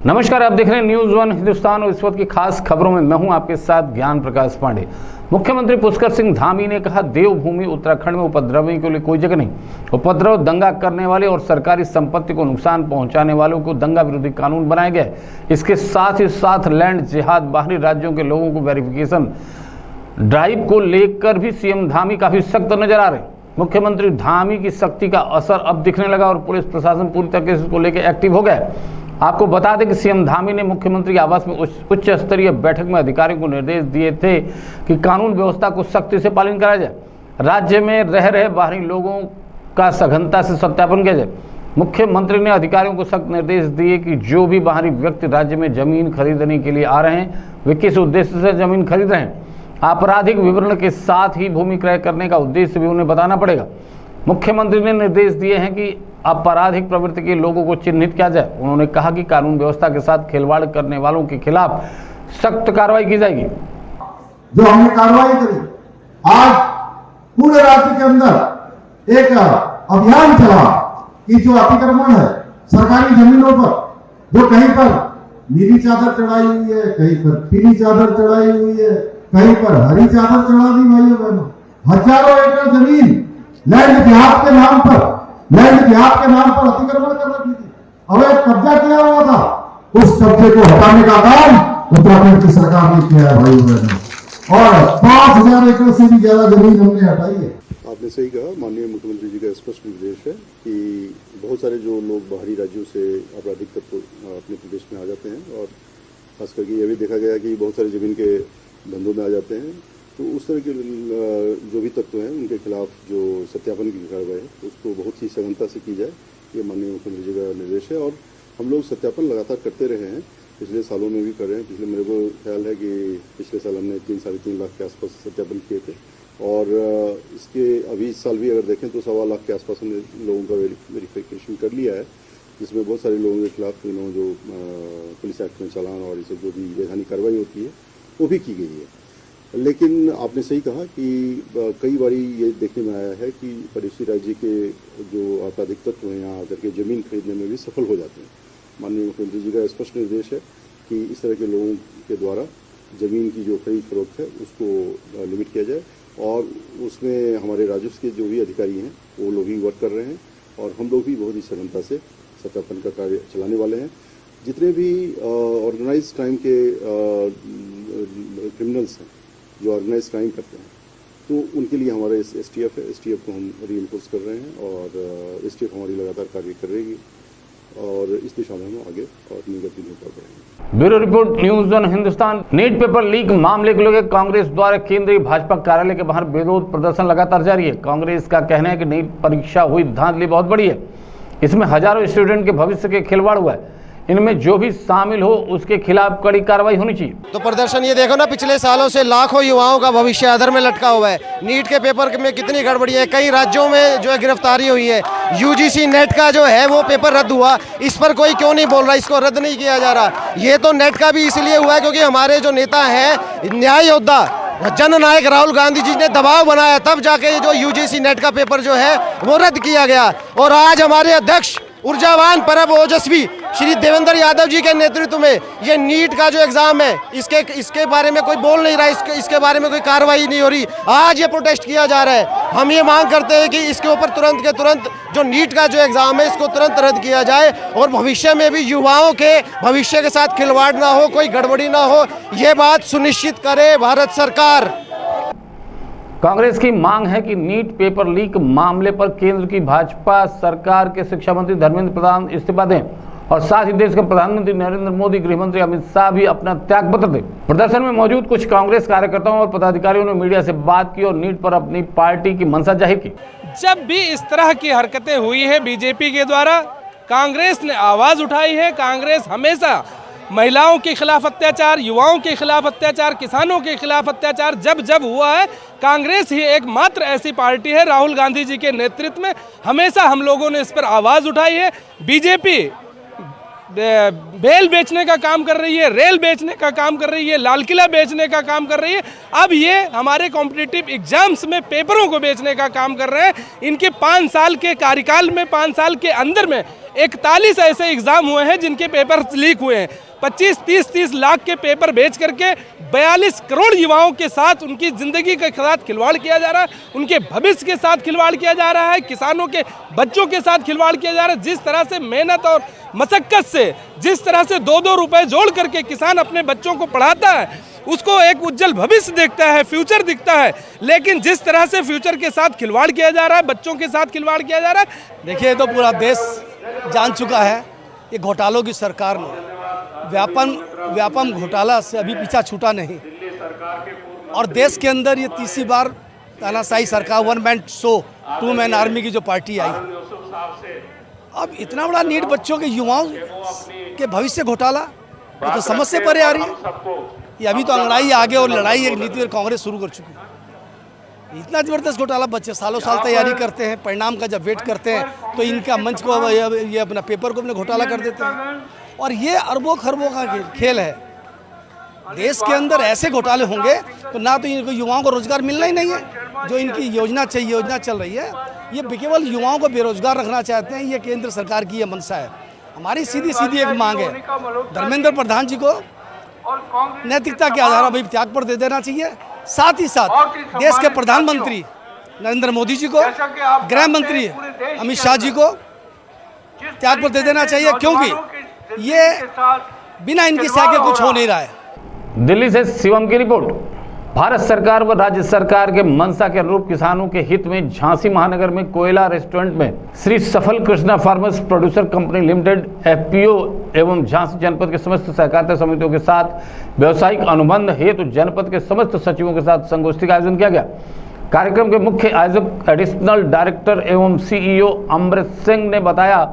नमस्कार, आप देख रहे हैं न्यूज़ वन हिंदुस्तान और इस वक्त की खास खबरों में मैं हूं आपके साथ ज्ञान प्रकाश पांडे। मुख्यमंत्री पुष्कर सिंह धामी ने कहा, देवभूमि उत्तराखंड में उपद्रवियों के लिए कोई जगह नहीं। उपद्रव, दंगा करने वाले और सरकारी संपत्ति को नुकसान पहुंचाने वालों को दंगा विरोधी कानून बनाया गया है। इसके साथ ही साथ लैंड जिहाद, बाहरी राज्यों के लोगों को वेरिफिकेशन ड्राइव को लेकर भी सीएम धामी काफी सख्त नजर आ रहे हैं। मुख्यमंत्री धामी की सख्ती का असर अब दिखने लगा और पुलिस प्रशासन पूरी तरीके से इसको लेकर एक्टिव हो गया है। आपको बता दें कि सीएम धामी ने मुख्यमंत्री आवास में उच्च स्तरीय बैठक में अधिकारियों को निर्देश दिए थे कि कानून व्यवस्था को सख्ती से पालन कराया जाए। राज्य में रह रहे बाहरी लोगों का सघनता से सत्यापन किया जाए। मुख्यमंत्री ने अधिकारियों को सख्त निर्देश दिए कि जो भी बाहरी व्यक्ति राज्य में जमीन खरीदने के लिए आ रहे हैं, वे किस उद्देश्य से जमीन खरीद रहे हैं, आपराधिक विवरण के साथ ही भूमि क्रय करने का उद्देश्य भी उन्हें बताना पड़ेगा। मुख्यमंत्री ने निर्देश दिए हैं कि आपराधिक प्रवृत्ति के लोगों को चिन्हित किया जाए। उन्होंने कहा कि कानून व्यवस्था के साथ खिलवाड़ करने वालों के खिलाफ सख्त कार्रवाई की जाएगी। जो हमने कार्रवाई करी, आज पूरे राज्य के अंदर एक अभियान चला कि जो अतिक्रमण है सरकारी जमीनों पर, जो कहीं पर नीली चादर चढ़ाई हुई है, कहीं पर पीली चादर चढ़ाई हुई है, कहीं पर हरी चादर चढ़ा दी भाइयों बहनों, हजारों एकड़ जमीन लैंड जिहाद के नाम पर अतिक्रमण कर रखी थी, अवैध कब्जा किया हुआ था। उस कब्जे को हटाने का काम उत्तराखंड की सरकार ने किया है भाइयों बहनों, और 5000 एकड़ से भी ज्यादा जमीन हमने हटाई है। आपने सही कहा, माननीय मुख्यमंत्री जी का स्पष्ट निर्देश है कि बहुत सारे जो लोग बाहरी राज्यों से आपराधिक तत्व अपने प्रदेश में आ जाते हैं, और खास करके ये भी देखा गया कि बहुत सारे जमीन के धंधों में आ जाते हैं, तो उस तरह के जो भी तत्व हैं उनके खिलाफ जो सत्यापन की कार्रवाई है उसको बहुत ही सघनता से की जाए, ये माननीय मुख्यमंत्री जी का निर्देश है। और हम लोग सत्यापन लगातार करते रहे हैं, पिछले सालों में भी कर रहे हैं। पिछले मेरे को ख्याल है कि पिछले साल हमने 3-3.5 लाख के आसपास सत्यापन किए थे, और इसके अभी इस साल भी अगर देखें तो 1.25 लाख के आसपास हमने लोगों का वेरिफिकेशन कर लिया है, जिसमें बहुत सारे लोगों के खिलाफ जो पुलिस एक्ट में चालान और इसे जो भी वैधानिक कार्रवाई होती है वो भी की गई है। लेकिन आपने सही कहा कि कई बारी ये देखने में आया है कि पड़ोसी राज्य के जो आपराधिक तत्व हैं यहाँ आकर के जमीन खरीदने में भी सफल हो जाते हैं। माननीय मुख्यमंत्री जी का स्पष्ट निर्देश है कि इस तरह के लोगों के द्वारा जमीन की जो खरीद फरोख्त है उसको लिमिट किया जाए, और उसमें हमारे राजस्व के जो भी अधिकारी हैं वो लोग भी वर्क कर रहे हैं, और हम लोग भी बहुत ही सघनता से सत्यापन का कार्य चलाने वाले हैं। जितने भी ऑर्गेनाइज क्राइम के क्रिमिनल्स हैं जो ऑर्गेनाइज क्राइम करते हैं, तो उनके लिए हमारा एसटीएफ है, एसटीएफ को हम रीइंफोर्स कर रहे हैं, और एसटीएफ हमारी लगातार कार्य कर रही है, और इस दिशा में हम आगे और अपनी गति में बढ़ रहे हैं। Bureau report, news one Hindustan. NEET paper leak मामले को लेकर कांग्रेस द्वारा केंद्रीय भाजपा कार्यालय के बाहर विरोध प्रदर्शन लगातार जारी है। कांग्रेस का कहना है कि नीट परीक्षा हुई धांधली बहुत बड़ी है, इसमें हजारों स्टूडेंट के भविष्य के खिलवाड़ हुआ है, इनमें जो भी शामिल हो उसके खिलाफ कड़ी कार्रवाई होनी चाहिए। तो प्रदर्शन ये देखो ना, पिछले सालों से लाखों युवाओं का भविष्य अधर में लटका हुआ है। नीट के पेपर में कितनी गड़बड़ी है, कई राज्यों में जो है गिरफ्तारी हुई है। यूजीसी नेट का जो है वो पेपर रद्द हुआ, इस पर कोई क्यों नहीं बोल रहा, इसको रद्द नहीं किया जा रहा। ये तो नेट का भी इसलिए हुआ है क्योंकि हमारे जो नेता हैं, न्याय योद्धा जननायक राहुल गांधी जी ने दबाव बनाया, तब जाके जो यूजीसी नेट का पेपर जो है वो रद्द किया गया। और आज हमारे अध्यक्ष ऊर्जावान, परम ओजस्वी श्री देवेंद्र यादव जी के नेतृत्व में ये नीट का जो एग्जाम है इसके बारे में कोई बोल नहीं रहा, इसके बारे में कोई कार्रवाई नहीं हो रही। आज ये प्रोटेस्ट किया जा रहा है। हम ये मांग करते हैं कि इसके ऊपर तुरंत के तुरंत जो नीट का जो एग्जाम है इसको तुरंत रद्द किया जाए, और भविष्य में भी युवाओं के भविष्य के साथ खिलवाड़ ना हो, कोई गड़बड़ी ना हो, ये बात सुनिश्चित करे भारत सरकार। कांग्रेस की मांग है कि नीट पेपर लीक मामले पर केंद्र की भाजपा सरकार के शिक्षा मंत्री धर्मेंद्र प्रधान इस्तीफा दें, और साथ ही देश के प्रधानमंत्री नरेंद्र मोदी, गृह मंत्री अमित शाह भी अपना त्याग पत्र दें। प्रदर्शन में मौजूद कुछ कांग्रेस कार्यकर्ताओं और पदाधिकारियों ने मीडिया से बात की और नीट पर अपनी पार्टी की मंशा जाहिर की। जब भी इस तरह की हरकतें हुई है बीजेपी के द्वारा, कांग्रेस ने आवाज उठाई है। कांग्रेस हमेशा महिलाओं के खिलाफ अत्याचार, युवाओं के खिलाफ अत्याचार, किसानों के खिलाफ अत्याचार जब हुआ है, कांग्रेस ही एकमात्र ऐसी पार्टी है राहुल गांधी जी के नेतृत्व में, हमेशा हम लोगों ने इस पर आवाज़ उठाई है। बीजेपी बेल बेचने का काम कर रही है, रेल बेचने का काम कर रही है, लाल किला बेचने का काम कर रही है, अब ये हमारे कॉम्पिटिटिव एग्जाम्स में पेपरों को बेचने का काम कर रहे हैं। इनके 5 साल के कार्यकाल में, 5 साल के अंदर में 41 ऐसे एग्जाम हुए हैं जिनके पेपर लीक हुए हैं। 25-30 लाख के पेपर बेच करके 42 करोड़ युवाओं के साथ उनकी ज़िंदगी के साथ खिलवाड़ किया जा रहा है, उनके भविष्य के साथ खिलवाड़ किया जा रहा है, किसानों के बच्चों के साथ खिलवाड़ किया जा रहा है। जिस तरह से मेहनत और मशक्क़त से जिस तरह से 2-2 रुपए जोड़ करके किसान अपने बच्चों को पढ़ाता है, उसको एक उज्जवल भविष्य दिखता है, फ्यूचर दिखता है, लेकिन जिस तरह से फ्यूचर के साथ खिलवाड़ किया जा रहा है, बच्चों के साथ खिलवाड़ किया जा रहा है। देखिए, तो पूरा देश जान चुका है ये घोटालों की सरकार ने व्यापम घोटाला से अभी पीछा छूटा नहीं, और देश के अंदर ये तीसरी बार तानाशाही सरकार, 1 मैन शो 2 मैन आर्मी की जो पार्टी आई, अब इतना बड़ा नीट बच्चों के युवाओं के भविष्य घोटाला, ये तो समझ से परे आ रही है। ये अभी तो अंगड़ाई आगे और लड़ाई एक नीति और कांग्रेस शुरू कर चुकी है। इतना जबरदस्त घोटाला, बच्चे सालों साल तैयारी करते हैं, परिणाम का जब वेट करते हैं तो इनका मंच को ये अपना पेपर को अपने घोटाला कर देते हैं, और ये अरबों खरबों का खेल है। देश के अंदर ऐसे घोटाले होंगे तो ना तो इनको युवाओं को रोजगार मिलना ही नहीं है। जो इनकी योजना चल रही है, ये केवल युवाओं को बेरोजगार रखना चाहते हैं। ये केंद्र सरकार की ये मंशा है। हमारी सीधी एक मांग है, धर्मेंद्र प्रधान जी को नैतिकता के आधार पर त्याग पर दे देना चाहिए। साथ ही साथ देश के प्रधानमंत्री नरेंद्र मोदी जी को, गृह मंत्री अमित शाह जी को त्याग पर दे देना चाहिए, क्योंकि ये बिना इनकी सहायता के कुछ हो नहीं रहा है। दिल्ली से शिवम की रिपोर्ट। भारत सरकार व राज्य सरकार के मंशा के अनुरूप किसानों के हित में झांसी महानगर में कोयला रेस्टोरेंट में श्री सफल Krishna farmers producer company limited FPO एवं झांसी जनपद के समस्त सहकारिता समितियों के साथ व्यावसायिक अनुबंध हेतु जनपद के समस्त सचिवों के साथ संगोष्ठी का आयोजन किया गया। कार्यक्रम के मुख्य आयोजक एडिशनल डायरेक्टर एवं सीईओ अमृत सिंह ने बताया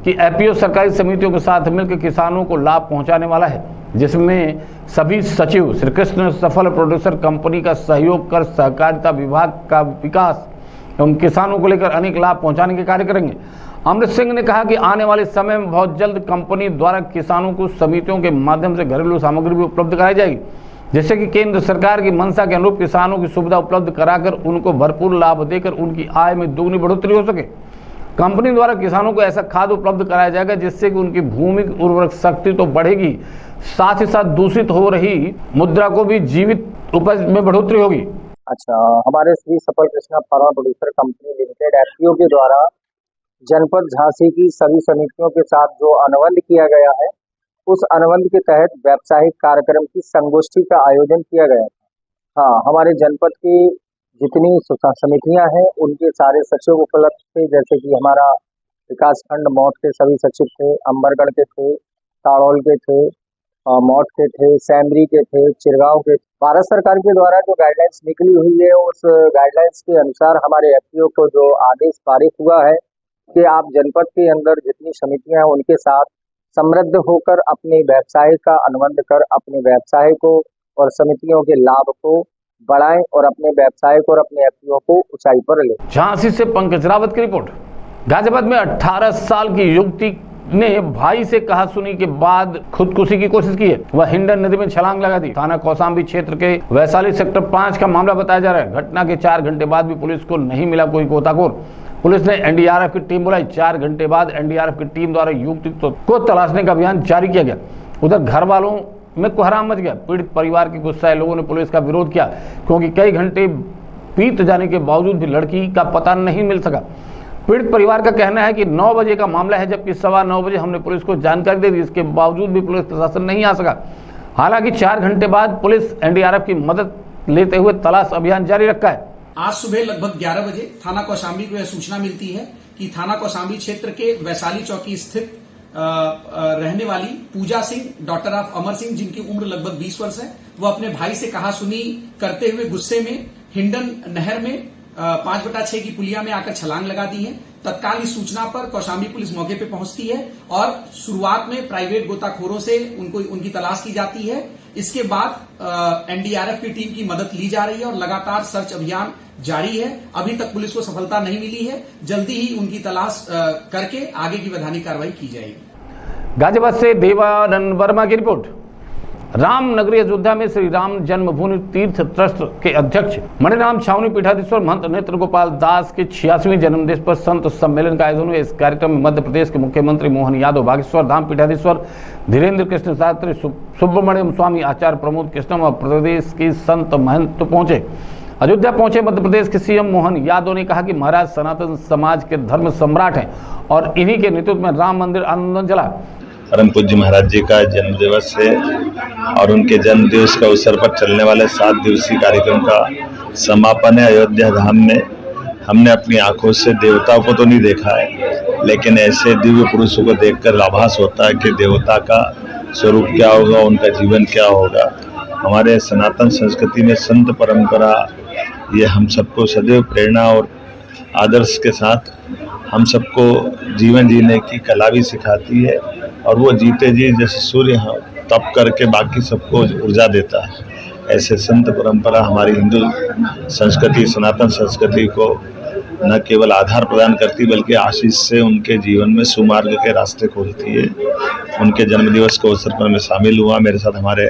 कि एफपीओ सरकारी समितियों के साथ मिलकर किसानों को लाभ पहुंचाने वाला है, जिसमें सभी सचिव श्री कृष्ण सफल प्रोड्यूसर कंपनी का सहयोग कर सहकारिता विभाग का विकास एवं किसानों को लेकर अनेक लाभ पहुंचाने के कार्य करेंगे। अमृत सिंह ने कहा कि आने वाले समय में बहुत जल्द कंपनी द्वारा किसानों को समितियों के माध्यम से घरेलू सामग्री भी उपलब्ध कराई जाएगी, जिससे कि केंद्र सरकार की मंशा के अनुरूप किसानों की सुविधा उपलब्ध कराकर उनको भरपूर लाभ देकर उनकी आय में दोगुनी बढ़ोतरी हो सके। कंपनी द्वारा किसानों को ऐसा खाद उपलब्ध कराया जाएगा जिससे कि उनकी भूमि की उर्वरक शक्ति तो बढ़ेगी, साथ ही साथ दूषित हो रही मुद्रा को भी जीवित उपज में बढ़ोतरी होगी। अच्छा, हमारे श्री सफल Krishna pharma producer company limited FPO के द्वारा जनपद झांसी की सभी समितियों के साथ जो अनुबंध किया गया है, उस अनुबंध के तहत व्यावसायिक कार्यक्रम की संगोष्ठी का आयोजन किया गया था। हाँ, हमारे जनपद की जितनी समितियां हैं उनके सारे सचिव उपलब्ध थे, जैसे कि हमारा विकासखंड मौत के सभी सचिव थे, अंबरगढ़ के थे, ताड़ौल के थे, मौत के थे, सैमरी के थे, चिरगांव के। भारत सरकार के द्वारा जो गाइडलाइंस निकली हुई है, उस गाइडलाइंस के अनुसार हमारे एफपीओ को जो आदेश पारित हुआ है कि आप जनपद के अंदर जितनी समितियां हैं उनके साथ समृद्ध होकर अपने व्यवसाय का अनुबंध कर अपने व्यवसाय को और समितियों के लाभ को बढ़ाएं और अपने व्यवसाय को और अपने एफपीओ को ऊंचाई पर ले। झांसी से पंकज रावत की रिपोर्ट। गाजियाबाद में 18 साल की युवती ने भाई से कहा सुनी के बाद खुदकुशी की कोशिश की है। वह हिंडन नदी में छलांग लगा दी। थाना कौशाम्बी क्षेत्र के वैशाली सेक्टर 5 का मामला बताया जा रहा है। घटना के 4 घंटे बाद भी पुलिस को नहीं मिला कोई गोताखोर। पुलिस ने एनडीआरएफ की टीम बुलाई। 4 घंटे बाद एनडीआरएफ की टीम द्वारा युवती को तलाशने का अभियान जारी किया गया। उधर घर वालों में कोहराम मच गया। पीड़ित परिवार के गुस्साए लोगों ने पुलिस का विरोध किया, क्योंकि कई घंटे बीत जाने के बावजूद भी लड़की का पता नहीं मिल सका। पीड़ित परिवार का कहना है कि 9 बजे का मामला है, जबकि 9:15 बजे हमने पुलिस को जानकारी दे दी। इसके बावजूद भी पुलिस प्रशासन नहीं आ सका। हालांकि 4 घंटे बाद पुलिस एनडीआरएफ की मदद लेते हुए तलाश अभियान जारी रखा है। आज सुबह लगभग 11 बजे थाना कौशाम्बी को यह सूचना मिलती है कि थाना कौशाम्बी क्षेत्र के वैशाली चौकी स्थित रहने वाली पूजा सिंह डॉटर ऑफ अमर सिंह, जिनकी उम्र लगभग 20 वर्ष है, वो अपने भाई से कहा सुनी करते हुए गुस्से में हिंडन नहर में 5/6 की पुलिया में आकर छलांग लगा दी है। तत्काल इस सूचना पर कौशाम्बी पुलिस मौके पर पहुंचती है और शुरुआत में प्राइवेट गोताखोरों से उनकी तलाश की जाती है। इसके बाद एनडीआरएफ की टीम की मदद ली जा रही है और लगातार सर्च अभियान जारी है। अभी तक पुलिस को सफलता नहीं मिली है। जल्दी ही उनकी तलाश करके आगे की वैधानिक कार्रवाई की जाएगी। गाजियाबाद से देवानंद वर्मा की रिपोर्ट। राम नगरी अयोध्या में श्री राम जन्मभूमि तीर्थ ट्रस्ट के अध्यक्ष मणिराम छावनी पीठाधीश्वर महंत नेत्र गोपाल दास के 86वें जन्मदिन पर संत सम्मेलन का आयोजन हुआ। इस कार्यक्रम में मध्य प्रदेश के मुख्यमंत्री मोहन यादव, बागेश्वर धाम पीठाधीश्वर धीरेन्द्र कृष्ण शास्त्री, सुब्रमण्यम स्वामी, आचार्य प्रमोद कृष्णम और प्रदेश की संत महंत पहुंचे। अयोध्या पहुंचे मध्य प्रदेश के सीएम मोहन यादव ने कहा कि महाराज सनातन समाज के धर्म सम्राट हैं और इन्हीं के नेतृत्व में राम मंदिर आंदोलन चला। परम पूज्य महाराज जी का जन्म दिवस है और उनके जन्म दिवस के अवसर पर चलने वाले 7 दिवसीय कार्यक्रम का समापन है अयोध्या धाम में। हमने अपनी आंखों से देवताओं को तो नहीं देखा है, लेकिन ऐसे दिव्य पुरुषों को देखकर आभास होता है कि देवता का स्वरूप क्या होगा, उनका जीवन क्या होगा। हमारे सनातन संस्कृति में संत परंपरा ये हम सबको सदैव प्रेरणा और आदर्श के साथ हम सबको जीवन जीने की कला भी सिखाती है और वो जीते जी जैसे सूर्य तप करके बाकी सबको ऊर्जा देता है, ऐसे संत परंपरा हमारी हिंदू संस्कृति, सनातन संस्कृति को न केवल आधार प्रदान करती बल्कि आशीष से उनके जीवन में सुमार्ग के रास्ते खोलती है। उनके जन्मदिवस के अवसर पर मैं शामिल हुआ। मेरे साथ हमारे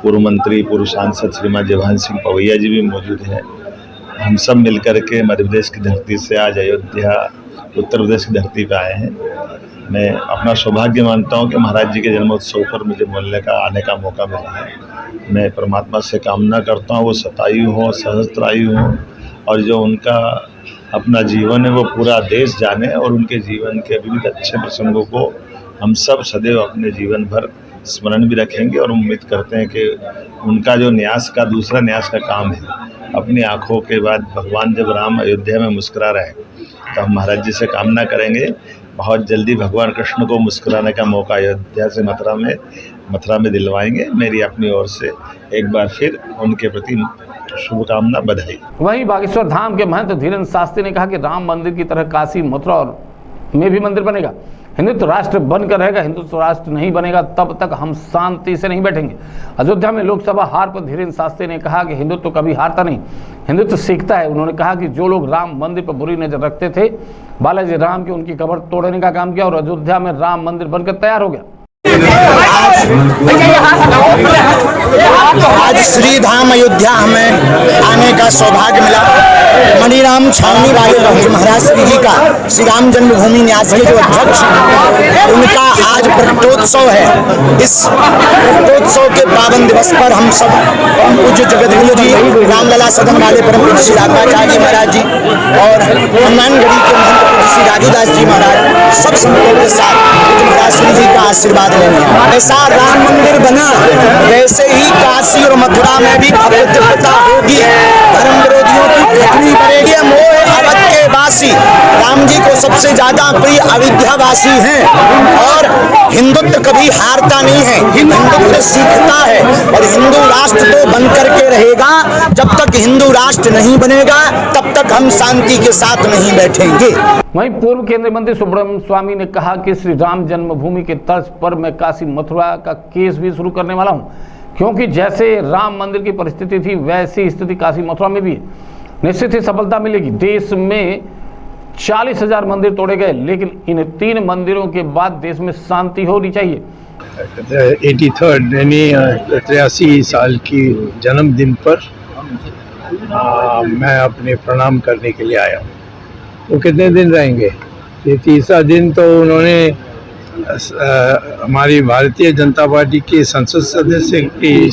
पूर्व मंत्री, पूर्व सांसद श्रीमान जयभान सिंह पवैया जी भी मौजूद हैं। हम सब मिलकर के मध्य प्रदेश की धरती से आज अयोध्या उत्तर प्रदेश की धरती पर आए हैं। मैं अपना सौभाग्य मानता हूं कि महाराज जी के जन्मोत्सव पर मुझे बोलने का आने का मौका मिला है। मैं परमात्मा से कामना करता हूं वो शतायु हो, सहस्त्रायु हो और जो उनका अपना जीवन है वो पूरा देश जाने और उनके जीवन के विविध अच्छे प्रसंगों को हम सब सदैव अपने जीवन भर स्मरण भी रखेंगे और उम्मीद करते हैं कि उनका जो दूसरा न्यास का काम है, अपनी आँखों के बाद भगवान जब राम अयोध्या में मुस्कुरा रहे तो हम महाराज जी से कामना करेंगे बहुत जल्दी भगवान कृष्ण को मुस्कुराने का मौका अयोध्या से मथुरा में दिलवाएंगे। मेरी अपनी ओर से एक बार फिर उनके प्रति शुभकामना, बधाई। वहीं बागेश्वर धाम के महंत धीरेन्द्र शास्त्री ने कहा कि राम मंदिर की तरह काशी, मथुरा और में भी मंदिर बनेगा। हिंदुत्व राष्ट्र बनकर रहेगा, हिंदुत्व राष्ट्र नहीं बनेगा तब तक हम शांति से नहीं बैठेंगे। अयोध्या में लोकसभा हार पर धीरेन्द्र शास्त्री ने कहा कि हिंदुत्व कभी हारता नहीं, हिंदुत्व सीखता है। उन्होंने कहा कि जो लोग राम मंदिर पर बुरी नजर रखते थे, बालाजी राम की उनकी कब्र तोड़ने का काम किया और अयोध्या में राम मंदिर बनकर तैयार हो गया। आज श्री धाम अयोध्या हमें आने का सौभाग्य मिला। मणिराम छावनी वाले महाराज श्री जी का श्री राम जन्मभूमि न्यास के जो अध्यक्ष उनका आज प्रकटोत्सव है। इस प्रकटोत्सव के पावन दिवस पर हम सब परम पूज्य जगतगुरु जी, रामलला सदन वाले परम पूज्य श्री राघवाचार्य जी महाराज जी और हनुमानगढ़ी के महंत श्री राजूदास जी महाराज सब संतों के साथ महाराज श्री जी का आशीर्वाद लेंगे। ऐसा राम मंदिर बना वैसे ही काशी और मथुरा में भी भव्यता होगी। धर्म विरोधियों की खतनी बढ़ेगी। मोह अवध के वासी राम जी को सबसे ज्यादा प्रिय अयोध्या वासी हैं और हिंदुत्व कभी हारता नहीं है, हिंदुत्व सीखता है और हिंदू राष्ट्र तो बन करके रहेगा। जब तक हिंदू राष्ट्र नहीं बनेगा तब तक हम शांति के साथ नहीं बैठेंगे। वहीं पूर्व केंद्रीय मंत्री सुब्रमण्यम स्वामी ने कहा कि श्री राम जन्मभूमि के तर्ज पर मैं काशी मथुरा का केस भी शुरू करने वाला हूं, क्योंकि जैसे राम मंदिर की परिस्थिति थी वैसी स्थिति काशी मथुरा में भी है। निश्चित ही सफलता मिलेगी। देश में 40,000 मंदिर तोड़े गए, लेकिन इन 3 मंदिरों के बाद देश में शांति होनी चाहिए। 83rd यानी 83 साल की जन्मदिन पर मैं अपने प्रणाम करने के लिए आया हूँ। वो कितने दिन रहेंगे? ये 30वां दिन तो उन्होंने हमारी भारतीय जनता पार्टी के संसद सदस्य की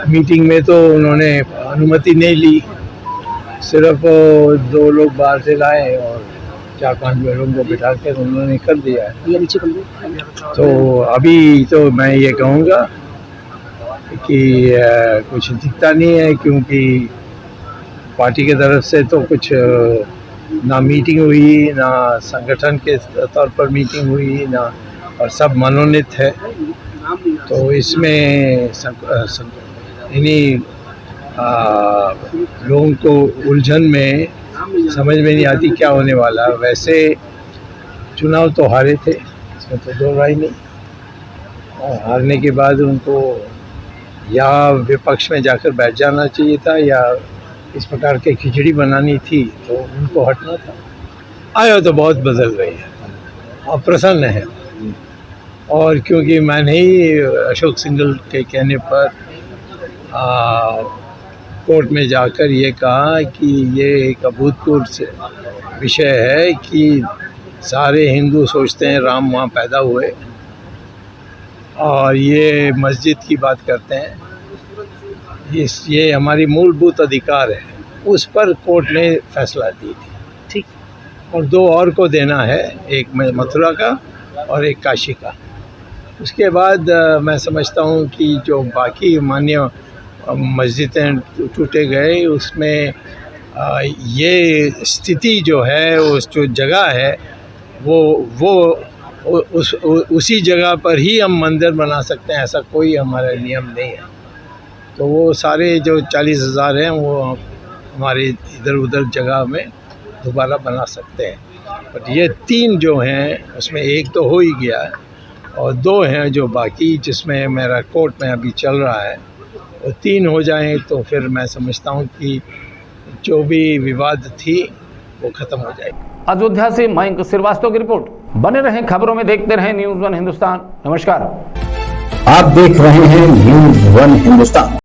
मीटिंग में तो उन्होंने अनुमति नहीं ली। सिर्फ 2 लोग बाहर से लाए और 4-5 लोगों को बिठा कर उन्होंने कर दिया है। तो अभी तो मैं ये कहूँगा कि कुछ दिखता नहीं है, क्योंकि पार्टी की तरफ से तो कुछ ना मीटिंग हुई, ना संगठन के तौर पर मीटिंग हुई, ना, और सब मनोनीत है। तो इसमें इन्हीं लोगों को उलझन में समझ में नहीं आती क्या होने वाला। वैसे चुनाव तो हारे थे, इसमें तो दो राय नहीं। और हारने के बाद उनको या विपक्ष में जाकर बैठ जाना चाहिए था या इस प्रकार के खिचड़ी बनानी थी, तो उनको हटना था। आया तो बहुत बदल रही है और प्रसन्न है। और क्योंकि मैंने ही अशोक सिंघल के कहने पर कोर्ट में जाकर ये कहा कि ये एक अभूतपूर्व विषय है कि सारे हिंदू सोचते हैं राम वहाँ पैदा हुए और ये मस्जिद की बात करते हैं, ये हमारी मूलभूत अधिकार है, उस पर कोर्ट ने फैसला दी थी। ठीक, और 2 और को देना है, एक मथुरा का और एक काशी का। उसके बाद मैं समझता हूँ कि जो बाकी मान्य मस्जिदें टूटे गए उसमें ये स्थिति जो है, उस जो जगह है वो उसी जगह पर ही हम मंदिर बना सकते हैं, ऐसा कोई हमारा नियम नहीं है। तो वो सारे जो 40,000 हैं वो हमारे इधर उधर जगह में दोबारा बना सकते हैं। बट ये 3 जो हैं उसमें एक तो हो ही गया है और 2 हैं जो बाकी जिसमें मेरा कोर्ट में अभी चल रहा है, वो 3 हो जाएं तो फिर मैं समझता हूँ कि जो भी विवाद थी वो ख़त्म हो जाएगी। अयोध्या से मयंक श्रीवास्तव की रिपोर्ट। बने रहें खबरों में, देखते रहें न्यूज़ 1 हिंदुस्तान। नमस्कार। आप देख रहे हैं न्यूज़ 1 हिंदुस्तान।